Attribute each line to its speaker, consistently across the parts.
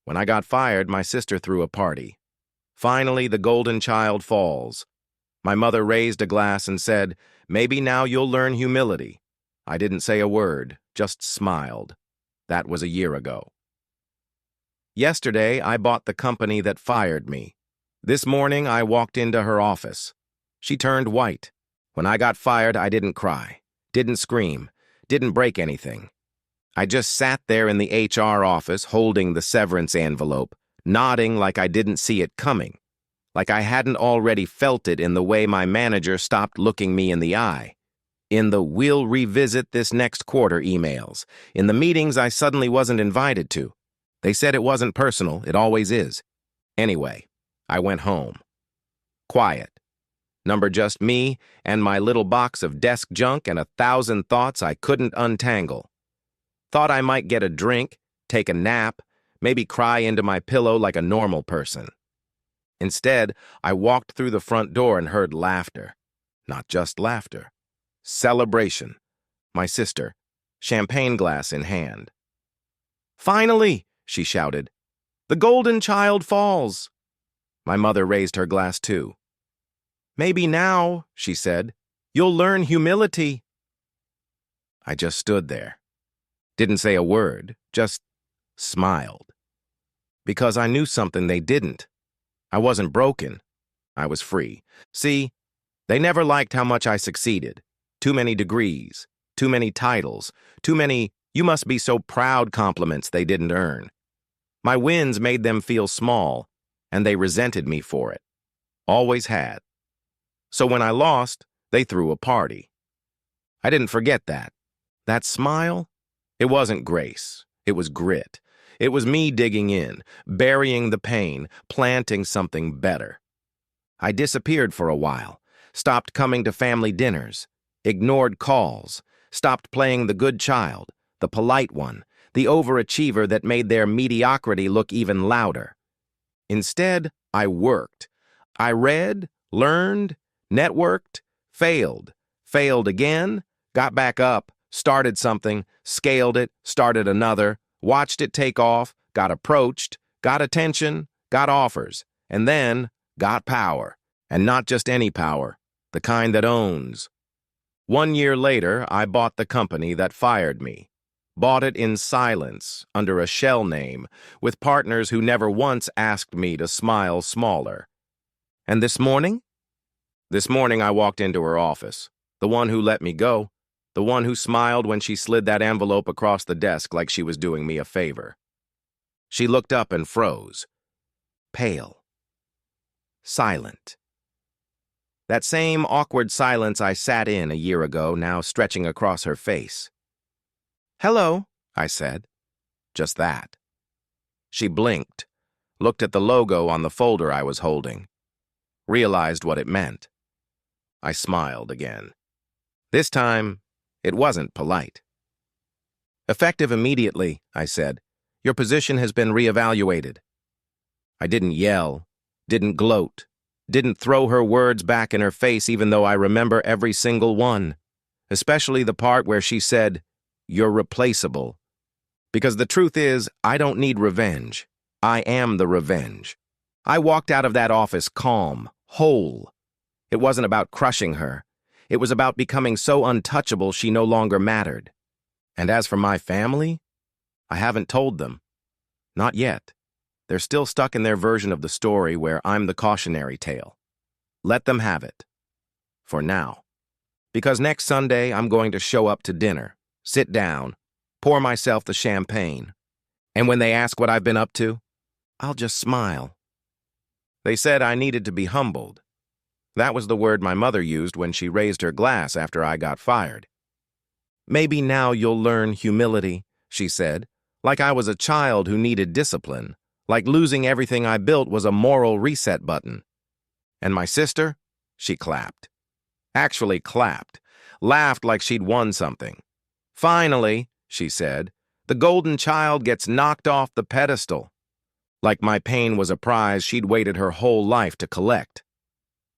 Speaker 1: When I got fired, my sister threw a party. Finally, the golden child falls. My mother raised a glass and said, "Maybe now you'll learn humility." I didn't say a word, just smiled. That was a year ago. Yesterday, I bought the company that fired me. This morning, I walked into her office. She turned white. When I got fired, I didn't cry, didn't scream, didn't break anything. I just sat there in the HR office holding the severance envelope, nodding like I didn't see it coming, like I hadn't already felt it in the way my manager stopped looking me in the eye. In the "we'll revisit this next quarter" emails, in the meetings I suddenly wasn't invited to. They said it wasn't personal, it always is. Anyway, I went home. Quiet. Number just me and my little box of desk junk and 1,000 thoughts I couldn't untangle. Thought I might get a drink, take a nap, maybe cry into my pillow like a normal person. Instead, I walked through the front door and heard laughter. Not just laughter. Celebration. My sister, champagne glass in hand. "Finally!" she shouted. "The golden child falls!" My mother raised her glass too. "Maybe now," she said, "you'll learn humility." I just stood there. Didn't say a word, just smiled. Because I knew something they didn't. I wasn't broken. I was free. See, they never liked how much I succeeded. Too many degrees, too many titles, too many "you must be so proud" compliments they didn't earn. My wins made them feel small, and they resented me for it. Always had. So when I lost, they threw a party. I didn't forget that. That smile? It wasn't grace. It was grit. It was me digging in, burying the pain, planting something better. I disappeared for a while, stopped coming to family dinners, ignored calls, stopped playing the good child, the polite one, the overachiever that made their mediocrity look even louder. Instead, I worked. I read, learned, networked, failed again, got back up, started something, scaled it, started another, watched it take off, got approached, got attention, got offers, and then got power. And not just any power, the kind that owns. 1 year later, I bought the company that fired me. Bought it in silence, under a shell name, with partners who never once asked me to smile smaller. And this morning? This morning I walked into her office, the one who let me go, the one who smiled when she slid that envelope across the desk like she was doing me a favor. She looked up and froze. Pale. Silent. That same awkward silence I sat in a year ago, now stretching across her face. "Hello," I said. Just that. She blinked, looked at the logo on the folder I was holding, realized what it meant. I smiled again. This time, it wasn't polite. "Effective immediately," I said. "Your position has been reevaluated." I didn't yell, didn't gloat, didn't throw her words back in her face even though I remember every single one, especially the part where she said, "You're replaceable." Because the truth is, I don't need revenge. I am the revenge. I walked out of that office calm, whole. It wasn't about crushing her. It was about becoming so untouchable she no longer mattered. And as for my family, I haven't told them. Not yet. They're still stuck in their version of the story where I'm the cautionary tale. Let them have it. For now. Because next Sunday, I'm going to show up to dinner, sit down, pour myself the champagne. And when they ask what I've been up to, I'll just smile. They said I needed to be humbled. That was the word my mother used when she raised her glass after I got fired. "Maybe now you'll learn humility," she said, like I was a child who needed discipline, like losing everything I built was a moral reset button. And my sister? She clapped. Actually clapped. Laughed like she'd won something. "Finally," she said, "the golden child gets knocked off the pedestal." Like my pain was a prize she'd waited her whole life to collect.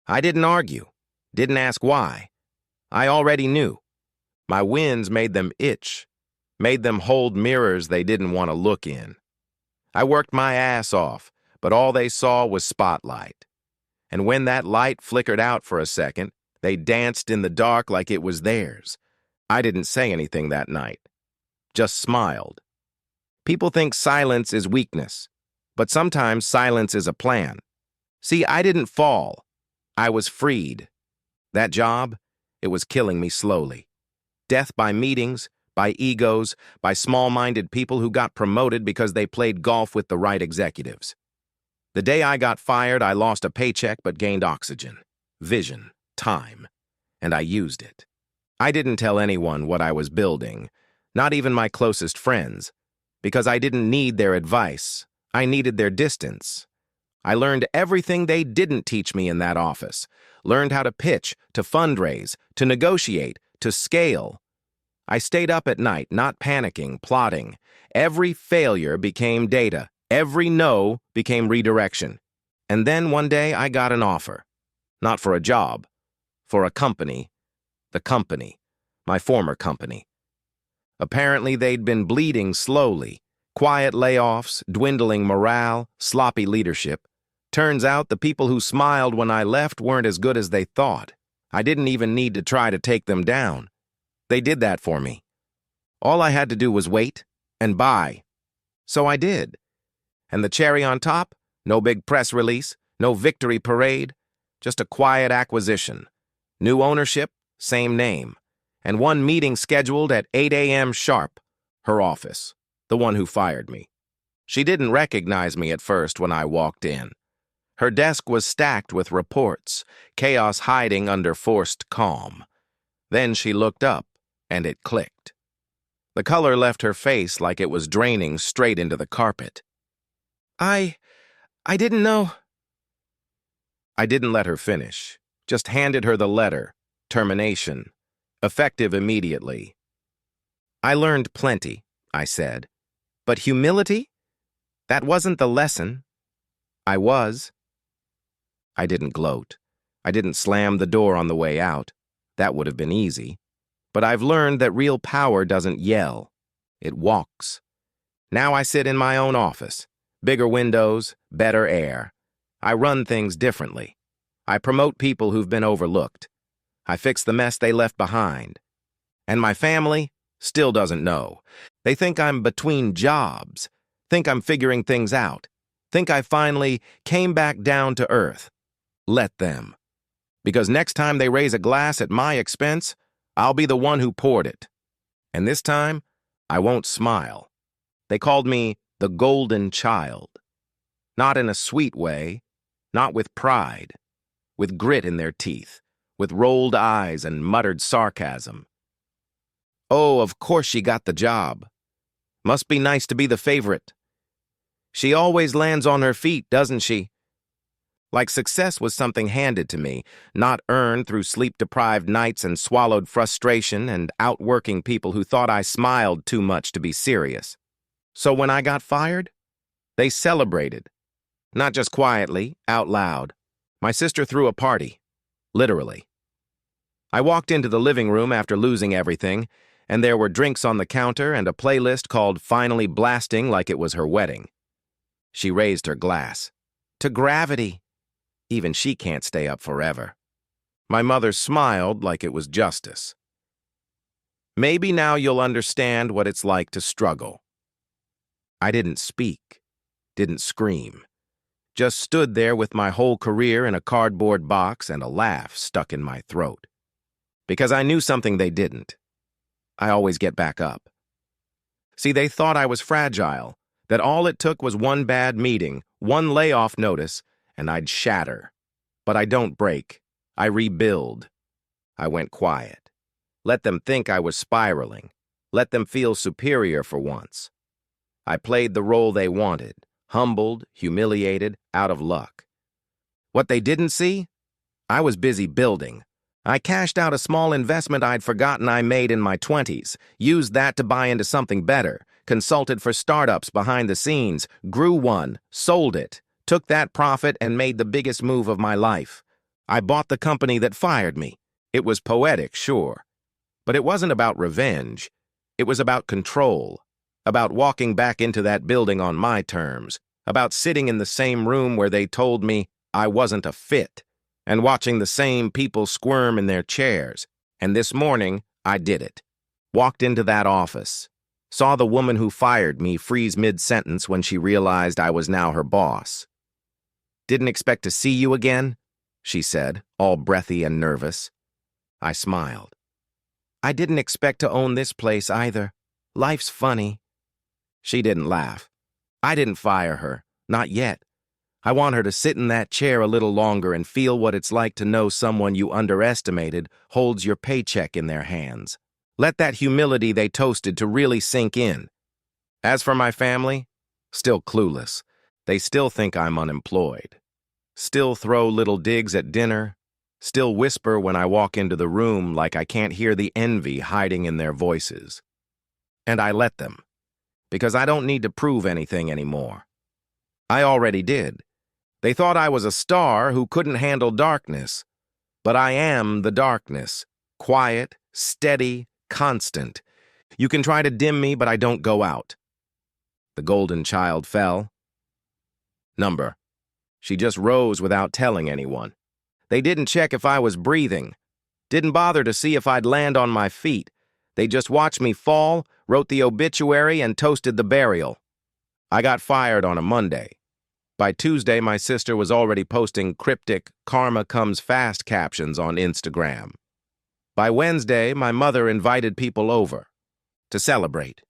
Speaker 1: I didn't argue, didn't ask why. I already knew. My wins made them itch, made them hold mirrors they didn't want to look in. I worked my ass off, but all they saw was spotlight. And when that light flickered out for a second, they danced in the dark like it was theirs. I didn't say anything that night, just smiled. People think silence is weakness, but sometimes silence is a plan. See, I didn't fall. I was freed. That job, it was killing me slowly. Death by meetings, by egos, by small-minded people who got promoted because they played golf with the right executives. The day I got fired, I lost a paycheck but gained oxygen, vision, time, and I used it. I didn't tell anyone what I was building, not even my closest friends, because I didn't need their advice. I needed their distance. I learned everything they didn't teach me in that office, learned how to pitch, to fundraise, to negotiate, to scale. I stayed up at night, not panicking, plotting. Every failure became data. Every no became redirection. And then one day I got an offer. Not for a job, for a company. The company. My former company. Apparently they'd been bleeding slowly. Quiet layoffs, dwindling morale, sloppy leadership. Turns out the people who smiled when I left weren't as good as they thought. I didn't even need to try to take them down. They did that for me. All I had to do was wait and buy. So I did. And the cherry on top? No big press release, no victory parade, just a quiet acquisition. New ownership, same name. And one meeting scheduled at 8 a.m. sharp. Her office, the one who fired me. She didn't recognize me at first when I walked in. Her desk was stacked with reports, chaos hiding under forced calm. Then she looked up, and it clicked. The color left her face like it was draining straight into the carpet. I didn't know. I didn't let her finish, just handed her the letter, termination, effective immediately. I learned plenty, I said, but humility? That wasn't the lesson. I was. I didn't gloat. I didn't slam the door on the way out. That would have been easy. But I've learned that real power doesn't yell. It walks. Now I sit in my own office. Bigger windows, better air. I run things differently. I promote people who've been overlooked. I fix the mess they left behind. And my family still doesn't know. They think I'm between jobs, think I'm figuring things out, think I finally came back down to earth. Let them. Because next time they raise a glass at my expense, I'll be the one who poured it. And this time, I won't smile. They called me the golden child. Not in a sweet way, not with pride, with grit in their teeth, with rolled eyes and muttered sarcasm. Oh, of course she got the job. Must be nice to be the favorite. She always lands on her feet, doesn't she? Like success was something handed to me, not earned through sleep-deprived nights and swallowed frustration and outworking people who thought I smiled too much to be serious. So when I got fired, they celebrated. Not just quietly, out loud. My sister threw a party. Literally. I walked into the living room after losing everything, and there were drinks on the counter and a playlist called Finally Blasting like it was her wedding. She raised her glass. To gravity. Even she can't stay up forever. My mother smiled like it was justice. Maybe now you'll understand what it's like to struggle. I didn't speak, didn't scream. Just stood there with my whole career in a cardboard box and a laugh stuck in my throat. Because I knew something they didn't. I always get back up. See, they thought I was fragile, that all it took was one bad meeting, one layoff notice, and I'd shatter. But I don't break. I rebuild. I went quiet. Let them think I was spiraling. Let them feel superior for once. I played the role they wanted, humbled, humiliated, out of luck. What they didn't see? I was busy building. I cashed out a small investment I'd forgotten I made in my 20s, used that to buy into something better, consulted for startups behind the scenes, grew one, sold it, took that profit and made the biggest move of my life. I bought the company that fired me. It was poetic, sure. But it wasn't about revenge. It was about control. about walking back into that building on my terms, about sitting in the same room where they told me I wasn't a fit, and watching the same people squirm in their chairs. And this morning, I did it. Walked into that office. Saw the woman who fired me freeze mid-sentence when she realized I was now her boss. "Didn't expect to see you again?" she said, all breathy and nervous. I smiled. "I didn't expect to own this place either. Life's funny." She didn't laugh. I didn't fire her, not yet. I want her to sit in that chair a little longer and feel what it's like to know someone you underestimated holds your paycheck in their hands. Let that humility they toasted to really sink in. As for my family, still clueless. They still think I'm unemployed. Still throw little digs at dinner. Still whisper when I walk into the room like I can't hear the envy hiding in their voices. And I let them, because I don't need to prove anything anymore. I already did. They thought I was a star who couldn't handle darkness. But I am the darkness, quiet, steady, constant. You can try to dim me, but I don't go out. The golden child fell. Number. She just rose without telling anyone. They didn't check if I was breathing. Didn't bother to see if I'd land on my feet. They just watched me fall, wrote the obituary, and toasted the burial. I got fired on a Monday. By Tuesday, my sister was already posting cryptic "Karma Comes Fast" captions on Instagram. By Wednesday, my mother invited people over to celebrate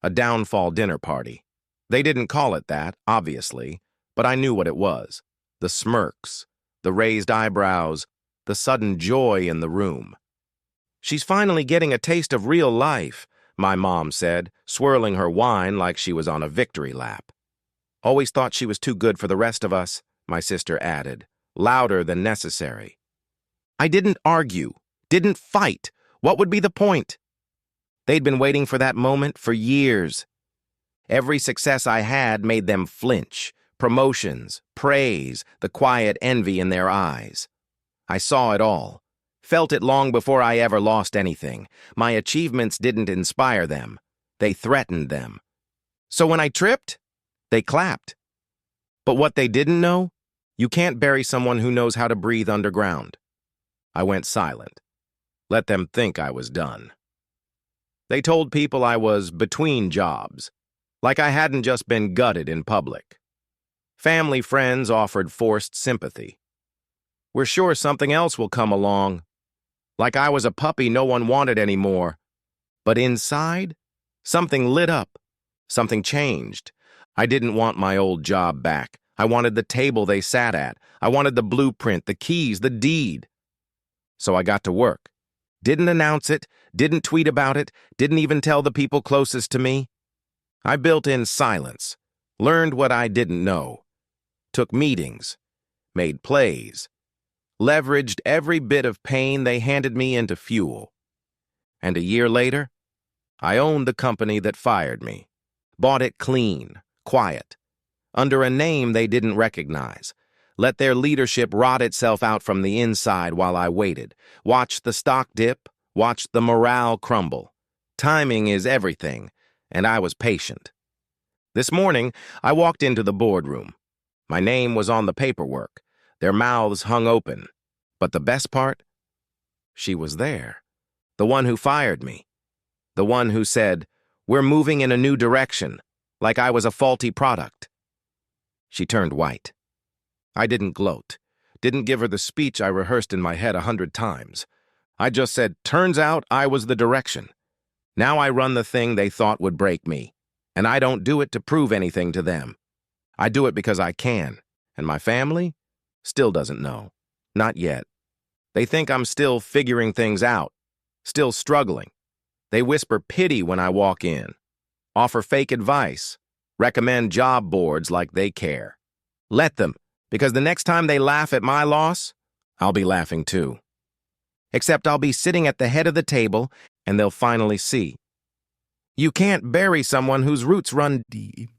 Speaker 1: a downfall dinner party. They didn't call it that, obviously, but I knew what it was. The smirks, the raised eyebrows, the sudden joy in the room. "She's finally getting a taste of real life," my mom said, swirling her wine like she was on a victory lap. "Always thought she was too good for the rest of us," my sister added, louder than necessary. I didn't argue, didn't fight. What would be the point? They'd been waiting for that moment for years. Every success I had made them flinch. Promotions, praise, the quiet envy in their eyes. I saw it all. Felt it long before I ever lost anything. My achievements didn't inspire them. They threatened them. So when I tripped, they clapped. But what they didn't know? You can't bury someone who knows how to breathe underground. I went silent. Let them think I was done. They told people I was between jobs, like I hadn't just been gutted in public. Family friends offered forced sympathy. "We're sure something else will come along." Like I was a puppy no one wanted anymore. But inside, something lit up. Something changed. I didn't want my old job back. I wanted the table they sat at. I wanted the blueprint, the keys, the deed. So I got to work. Didn't announce it, didn't tweet about it, didn't even tell the people closest to me. I built in silence, learned what I didn't know, took meetings, made plays, leveraged every bit of pain they handed me into fuel. And a year later, I owned the company that fired me, bought it clean, quiet, under a name they didn't recognize, let their leadership rot itself out from the inside while I waited, watched the stock dip, watched the morale crumble. Timing is everything, and I was patient. This morning, I walked into the boardroom. My name was on the paperwork. Their mouths hung open. But the best part? She was there. The one who fired me. The one who said, "We're moving in a new direction," like I was a faulty product. She turned white. I didn't gloat. Didn't give her the speech I rehearsed in my head 100 times. I just said, "Turns out I was the direction. Now I run the thing they thought would break me. And I don't do it to prove anything to them. I do it because I can. And my family still doesn't know. Not yet. They think I'm still figuring things out, still struggling. They whisper pity when I walk in, offer fake advice, recommend job boards like they care. Let them, because the next time they laugh at my loss, I'll be laughing too. Except I'll be sitting at the head of the table and they'll finally see. You can't bury someone whose roots run deep.